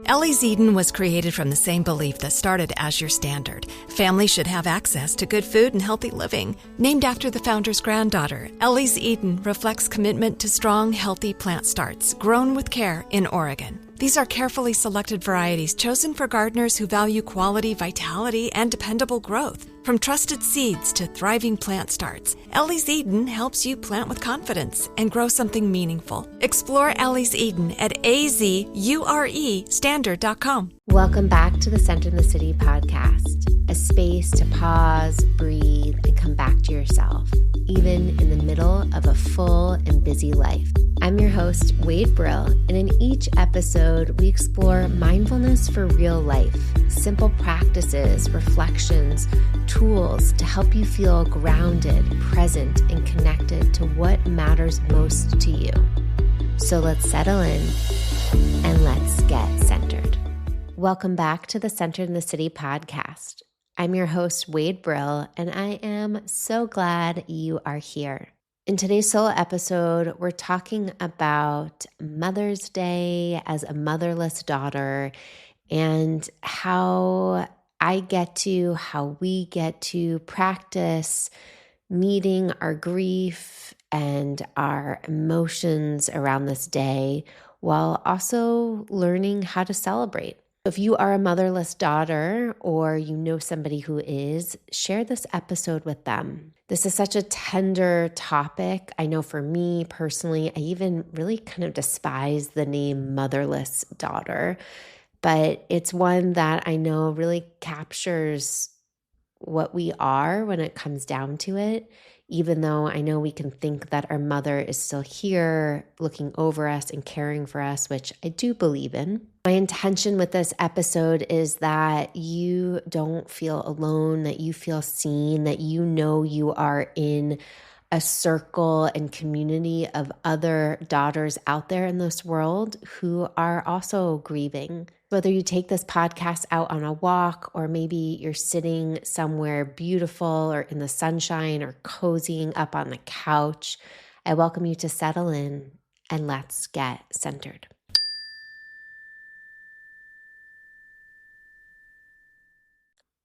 Ellie's Eden was created from the same belief that started as your standard. Families should have access to good food and healthy living. Named after the founder's granddaughter, Ellie's Eden reflects commitment to strong, healthy plant starts grown with care in Oregon. These are carefully selected varieties chosen for gardeners who value quality, vitality, and dependable growth. From trusted seeds to thriving plant starts, Ellie's Eden helps you plant with confidence and grow something meaningful. Explore Ellie's Eden at azuresstandard.com. Welcome back to the Center in the City podcast, a space to pause, breathe, and come back to yourself, even in the middle of a full and busy life. I'm your host, Wade Brill, and in each episode, we explore mindfulness for real life, simple practices, reflections, tools to help you feel grounded, present, and connected to what matters most to you. So let's settle in and let's get centered. Welcome back to the Center in the City podcast. I'm your host, Wade Brill, and I am so glad you are here. In today's solo episode, we're talking about Mother's Day as a motherless daughter and how we get to practice meeting our grief and our emotions around this day while also learning how to celebrate. If you are a motherless daughter or you know somebody who is, share this episode with them. This is such a tender topic. I know for me personally, I even really kind of despise the name motherless daughter, but it's one that I know really captures what we are when it comes down to it, even though I know we can think that our mother is still here looking over us and caring for us, which I do believe in. My intention with this episode is that you don't feel alone, that you feel seen, that you know you are in a circle and community of other daughters out there in this world who are also grieving. Whether you take this podcast out on a walk or maybe you're sitting somewhere beautiful or in the sunshine or cozying up on the couch, I welcome you to settle in and let's get centered.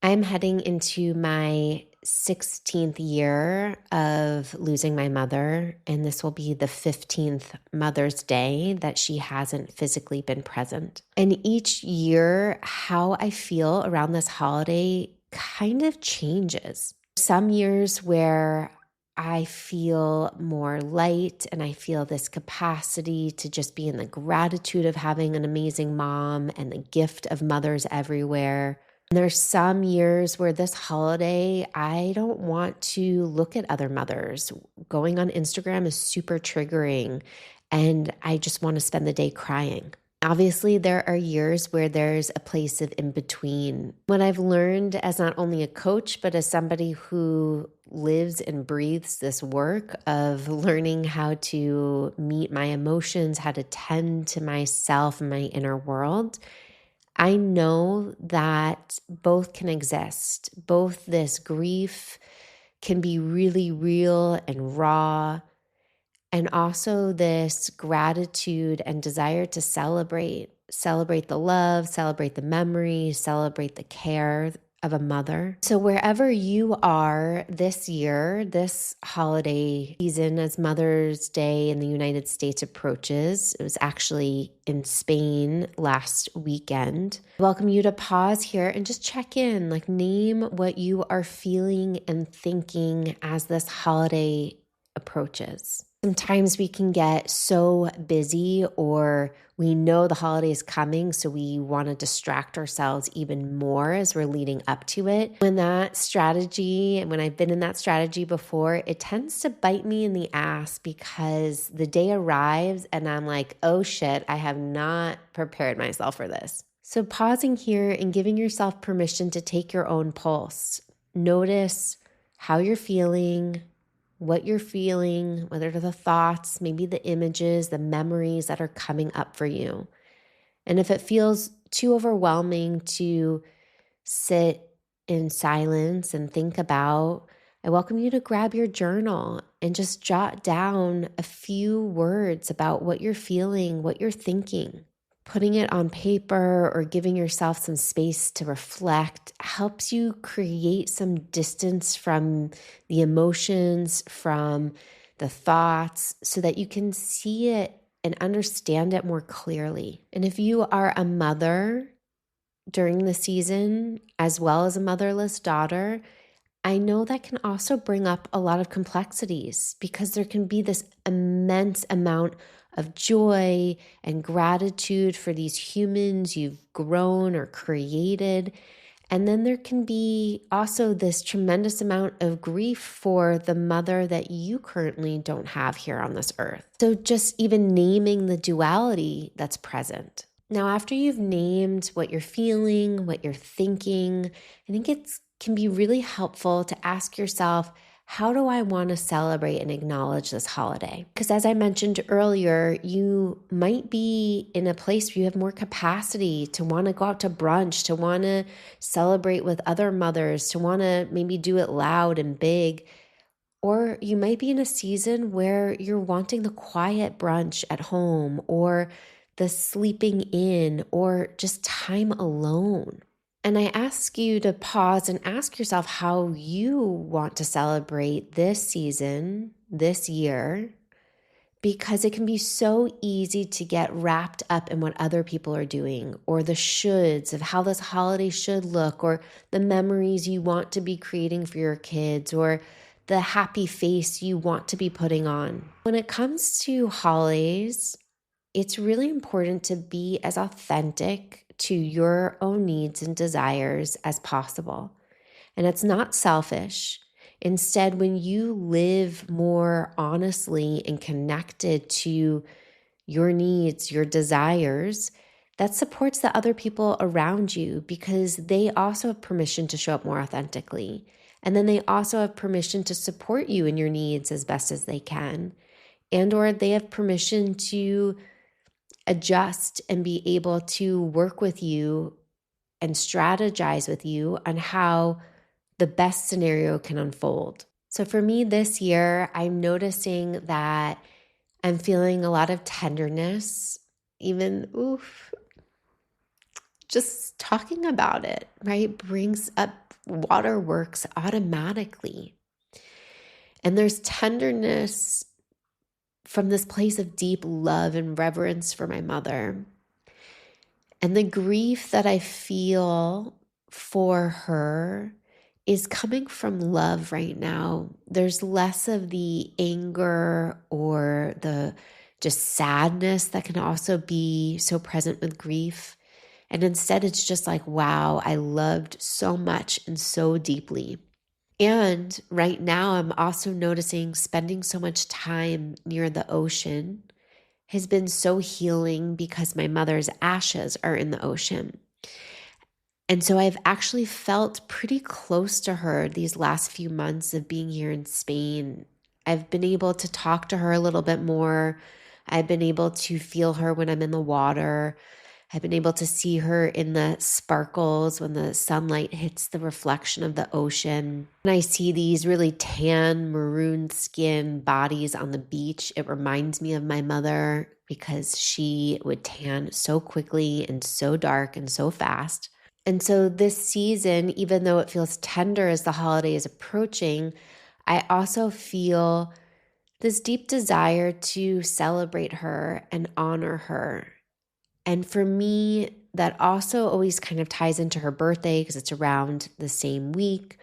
I'm heading into my 16th year of losing my mother, and this will be the 15th Mother's Day that she hasn't physically been present. And each year, how I feel around this holiday kind of changes. Some years where I feel more light and I feel this capacity to just be in the gratitude of having an amazing mom and the gift of mothers everywhere. And there's some years where this holiday, I don't want to look at other mothers. Going on Instagram is super triggering, and I just want to spend the day crying. Obviously, there are years where there's a place of in between. What I've learned as not only a coach, but as somebody who lives and breathes this work of learning how to meet my emotions, how to tend to myself and my inner world, I know that both can exist. Both this grief can be really real and raw, and also this gratitude and desire to celebrate the love, celebrate the memory, celebrate the care of a mother. So wherever you are this year, this holiday season, as Mother's Day in the United States approaches, it was actually in Spain last weekend. I welcome you to pause here and just check in, like name what you are feeling and thinking as this holiday approaches. Sometimes we can get so busy, or we know the holiday is coming, so we want to distract ourselves even more as we're leading up to it. When that strategy, and when I've been in that strategy before, it tends to bite me in the ass because the day arrives and I'm like, oh shit, I have not prepared myself for this. So pausing here and giving yourself permission to take your own pulse. Notice how you're feeling, what you're feeling, whether it's the thoughts, maybe the images, the memories that are coming up for you. And if it feels too overwhelming to sit in silence and think about, I welcome you to grab your journal and just jot down a few words about what you're feeling, what you're thinking. putting it on paper or giving yourself some space to reflect helps you create some distance from the emotions, from the thoughts, so that you can see it and understand it more clearly. And if you are a mother during the season, as well as a motherless daughter, I know that can also bring up a lot of complexities because there can be this immense amount of joy and gratitude for these humans you've grown or created. And then there can be also this tremendous amount of grief for the mother that you currently don't have here on this earth. So just even naming the duality that's present. Now, after you've named what you're feeling, what you're thinking, I think it can be really helpful to ask yourself, how do I want to celebrate and acknowledge this holiday? Because as I mentioned earlier, you might be in a place where you have more capacity to want to go out to brunch, to want to celebrate with other mothers, to want to maybe do it loud and big. Or you might be in a season where you're wanting the quiet brunch at home, or the sleeping in, or just time alone. And I ask you to pause and ask yourself how you want to celebrate this season, this year, because it can be so easy to get wrapped up in what other people are doing, or the shoulds of how this holiday should look, or the memories you want to be creating for your kids, or the happy face you want to be putting on. When it comes to holidays, it's really important to be as authentic to your own needs and desires as possible. And it's not selfish. Instead, when you live more honestly and connected to your needs, your desires, that supports the other people around you because they also have permission to show up more authentically. And then they also have permission to support you in your needs as best as they can. And or they have permission to adjust and be able to work with you and strategize with you on how the best scenario can unfold. So for me this year, I'm noticing that I'm feeling a lot of tenderness, even just talking about it, right? Brings up waterworks automatically. And there's tenderness from this place of deep love and reverence for my mother. And the grief that I feel for her is coming from love right now. There's less of the anger or the just sadness that can also be so present with grief. And instead, it's just like, wow, I loved so much and so deeply. And right now, I'm also noticing spending so much time near the ocean has been so healing because my mother's ashes are in the ocean. And so I've actually felt pretty close to her these last few months of being here in Spain. I've been able to talk to her a little bit more. I've been able to feel her when I'm in the water. I've been able to see her in the sparkles when the sunlight hits the reflection of the ocean. When I see these really tan, maroon skin bodies on the beach, it reminds me of my mother because she would tan so quickly and so dark and so fast. And so this season, even though it feels tender as the holiday is approaching, I also feel this deep desire to celebrate her and honor her. And for me, that also always kind of ties into her birthday because it's around the same week.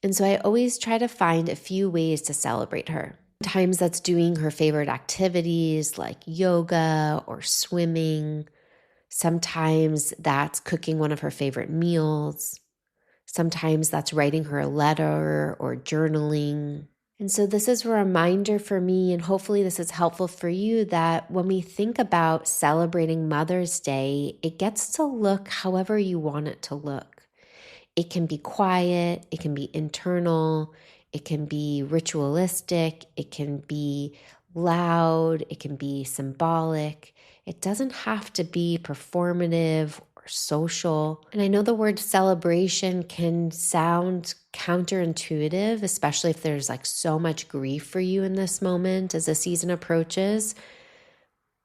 And so I always try to find a few ways to celebrate her. Sometimes that's doing her favorite activities like yoga or swimming. Sometimes that's cooking one of her favorite meals. Sometimes that's writing her a letter or journaling. And so this is a reminder for me, and hopefully this is helpful for you, that when we think about celebrating Mother's Day, it gets to look however you want it to look. It can be quiet, it can be internal, it can be ritualistic, it can be loud, it can be symbolic. It doesn't have to be performative or social. And I know the word celebration can sound counterintuitive, especially if there's like so much grief for you in this moment as the season approaches.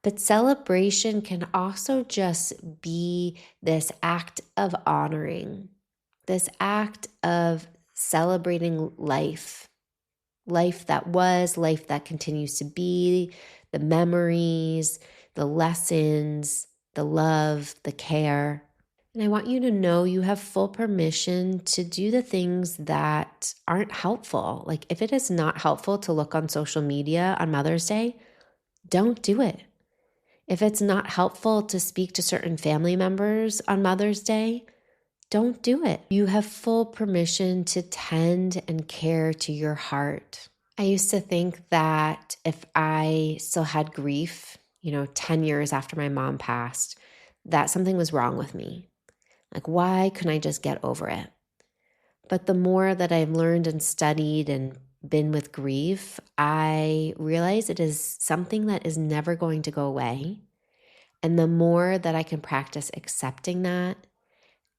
But celebration can also just be this act of honoring, this act of celebrating life that was, life that continues to be, the memories, the lessons, the love, the care. And I want you to know you have full permission to do the things that aren't helpful. Like if it is not helpful to look on social media on Mother's Day, don't do it. If it's not helpful to speak to certain family members on Mother's Day, don't do it. You have full permission to tend and care to your heart. I used to think that if I still had grief, 10 years after my mom passed, that something was wrong with me. Like, why couldn't I just get over it? But the more that I've learned and studied and been with grief, I realize it is something that is never going to go away. And the more that I can practice accepting that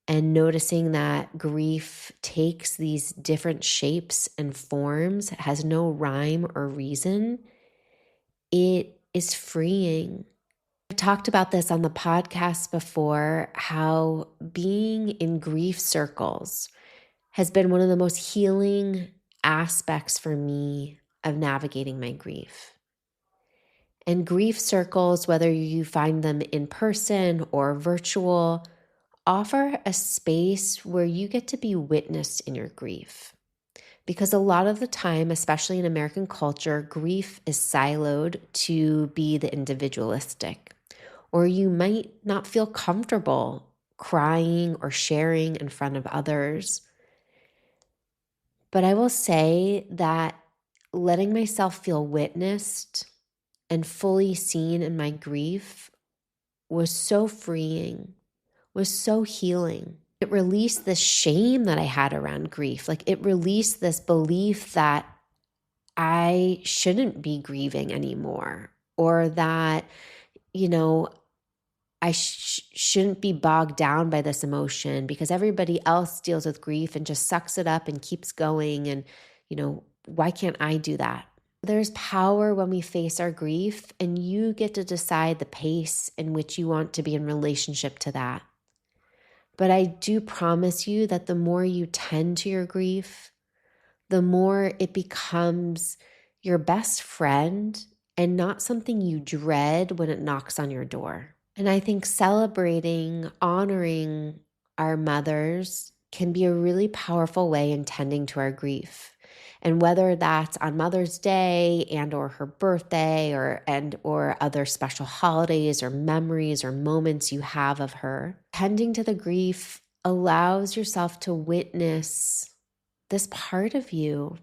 and noticing that grief takes these different shapes and forms, it has no rhyme or reason, it is freeing. I've talked about this on the podcast before, how being in grief circles has been one of the most healing aspects for me of navigating my grief. And grief circles, whether you find them in person or virtual, offer a space where you get to be witnessed in your grief. Because a lot of the time, especially in American culture, grief is siloed to be the individualistic, or you might not feel comfortable crying or sharing in front of others. But I will say that letting myself feel witnessed and fully seen in my grief was so freeing, was so healing. It released the shame that I had around grief. Like it released this belief that I shouldn't be grieving anymore, or that, I shouldn't be bogged down by this emotion because everybody else deals with grief and just sucks it up and keeps going. And, why can't I do that? There's power when we face our grief, and you get to decide the pace in which you want to be in relationship to that. But I do promise you that the more you tend to your grief, the more it becomes your best friend and not something you dread when it knocks on your door. And I think celebrating, honoring our mothers can be a really powerful way in tending to our grief. And whether that's on Mother's Day and or her birthday or other special holidays or memories or moments you have of her, tending to the grief allows yourself to witness this part of you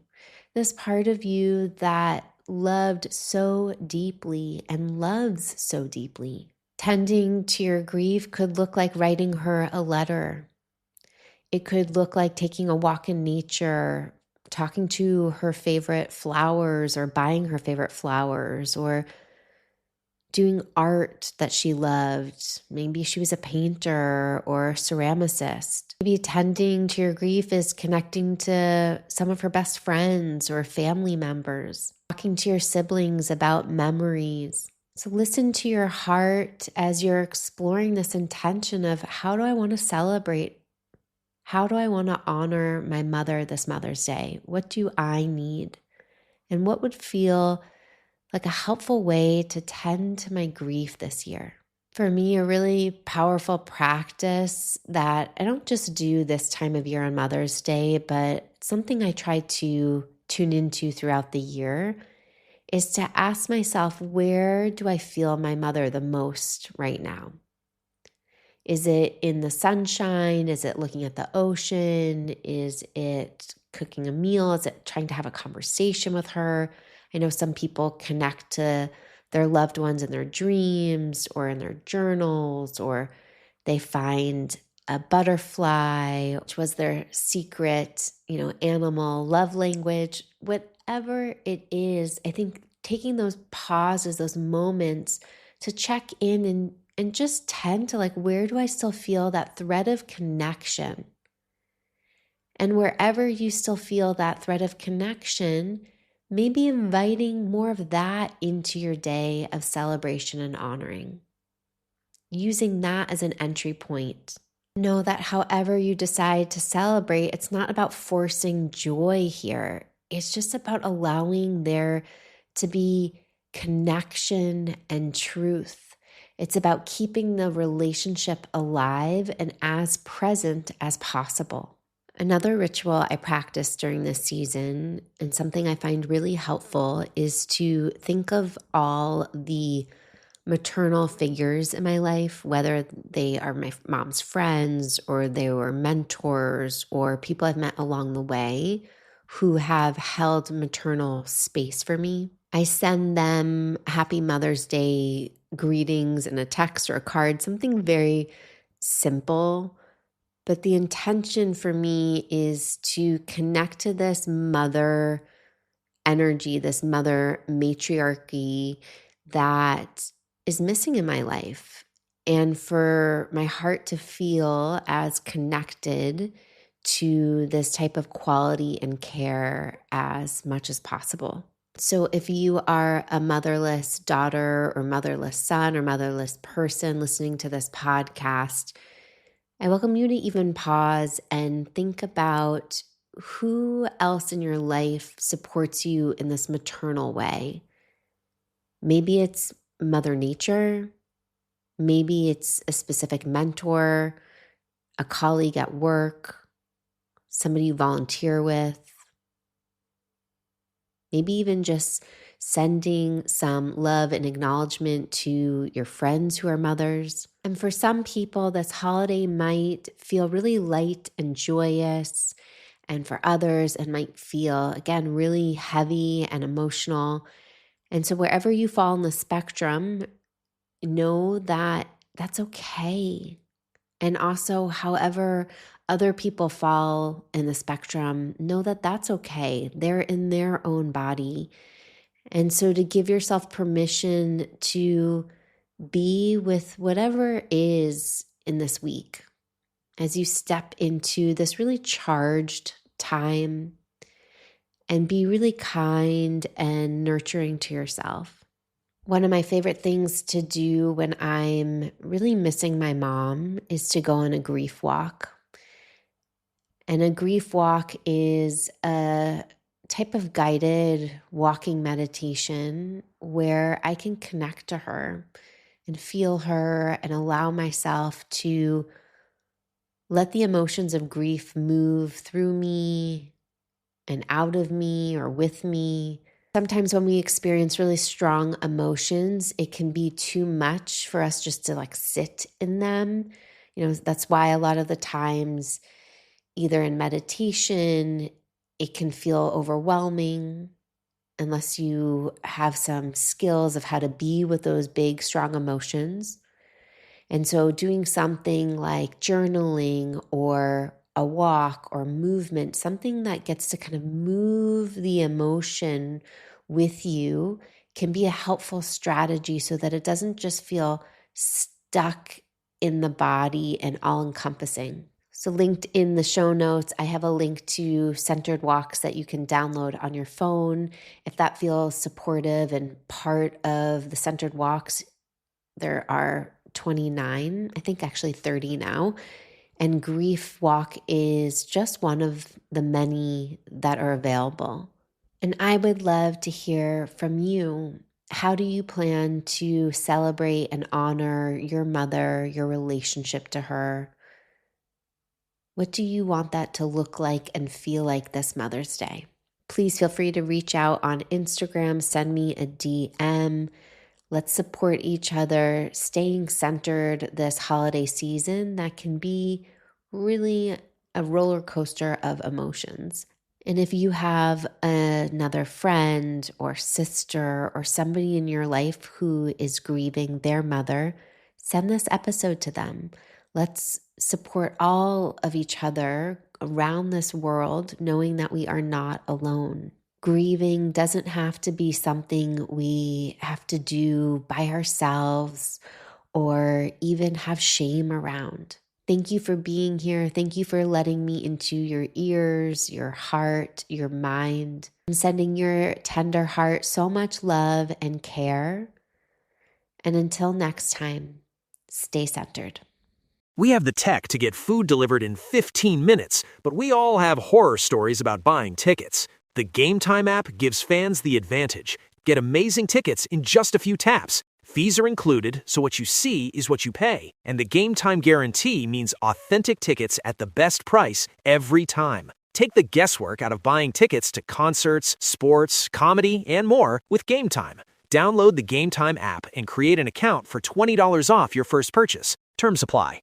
that loved so deeply and loves so deeply. Tending to your grief could look like writing her a letter. It could look like taking a walk in nature, talking to her favorite flowers or buying her favorite flowers, or doing art that she loved. Maybe she was a painter or a ceramicist. Maybe tending to your grief is connecting to some of her best friends or family members, talking to your siblings about memories. So listen to your heart as you're exploring this intention of, how do I want to celebrate? How do I want to honor my mother this Mother's Day? What do I need? And what would feel like a helpful way to tend to my grief this year? For me, a really powerful practice that I don't just do this time of year on Mother's Day, but something I try to tune into throughout the year, is to ask myself, where do I feel my mother the most right now? Is it in the sunshine? Is it looking at the ocean? Is it cooking a meal? Is it trying to have a conversation with her? I know some people connect to their loved ones in their dreams or in their journals, or they find a butterfly, which was their secret, animal love language. Whatever it is, I think taking those pauses, those moments to check in and just tend to, like, where do I still feel that thread of connection? And wherever you still feel that thread of connection, maybe inviting more of that into your day of celebration and honoring, using that as an entry point. Know that however you decide to celebrate, it's not about forcing joy here. It's just about allowing there to be connection and truth. It's about keeping the relationship alive and as present as possible. Another ritual I practice during this season, and something I find really helpful, is to think of all the maternal figures in my life, whether they are my mom's friends or they were mentors or people I've met along the way who have held maternal space for me. I send them Happy Mother's Day greetings in a text or a card, something very simple. But the intention for me is to connect to this mother energy, this mother matriarchy that is missing in my life, and for my heart to feel as connected to this type of quality and care as much as possible. So if you are a motherless daughter or motherless son or motherless person listening to this podcast, I welcome you to even pause and think about who else in your life supports you in this maternal way. Maybe it's Mother Nature. Maybe it's a specific mentor, a colleague at work, somebody you volunteer with. Maybe even just sending some love and acknowledgement to your friends who are mothers. And for some people, this holiday might feel really light and joyous. And for others, it might feel, again, really heavy and emotional. And so wherever you fall on the spectrum, know that that's okay. And also, however other people fall in the spectrum, know that that's okay. They're in their own body. And so to give yourself permission to be with whatever is in this week as you step into this really charged time, and be really kind and nurturing to yourself. One of my favorite things to do when I'm really missing my mom is to go on a grief walk. And a grief walk is a type of guided walking meditation where I can connect to her and feel her and allow myself to let the emotions of grief move through me and out of me or with me. Sometimes when we experience really strong emotions, it can be too much for us just to sit in them. That's why a lot of the times, either in meditation, it can feel overwhelming unless you have some skills of how to be with those big, strong emotions. And so doing something like journaling or a walk or movement, something that gets to kind of move the emotion with you, can be a helpful strategy so that it doesn't just feel stuck in the body and all-encompassing. So linked in the show notes, I have a link to centered walks that you can download on your phone. If that feels supportive and part of the centered walks, there are 29, I think actually 30 now. And Grief Walk is just one of the many that are available. And I would love to hear from you. How do you plan to celebrate and honor your mother, your relationship to her? What do you want that to look like and feel like this Mother's Day? Please feel free to reach out on Instagram, send me a DM. Let's support each other, staying centered this holiday season that can be really a roller coaster of emotions. And if you have another friend or sister or somebody in your life who is grieving their mother, send this episode to them. Let's support all of each other around this world, knowing that we are not alone. Grieving doesn't have to be something we have to do by ourselves or even have shame around. Thank you for being here. Thank you for letting me into your ears, your heart, your mind. I'm sending your tender heart so much love and care. And until next time, stay centered. We have the tech to get food delivered in 15 minutes, but we all have horror stories about buying tickets. The Game Time app gives fans the advantage. Get amazing tickets in just a few taps. Fees are included, so what you see is what you pay. And the Game Time guarantee means authentic tickets at the best price every time. Take the guesswork out of buying tickets to concerts, sports, comedy, and more with Game Time. Download the Game Time app and create an account for $20 off your first purchase. Terms apply.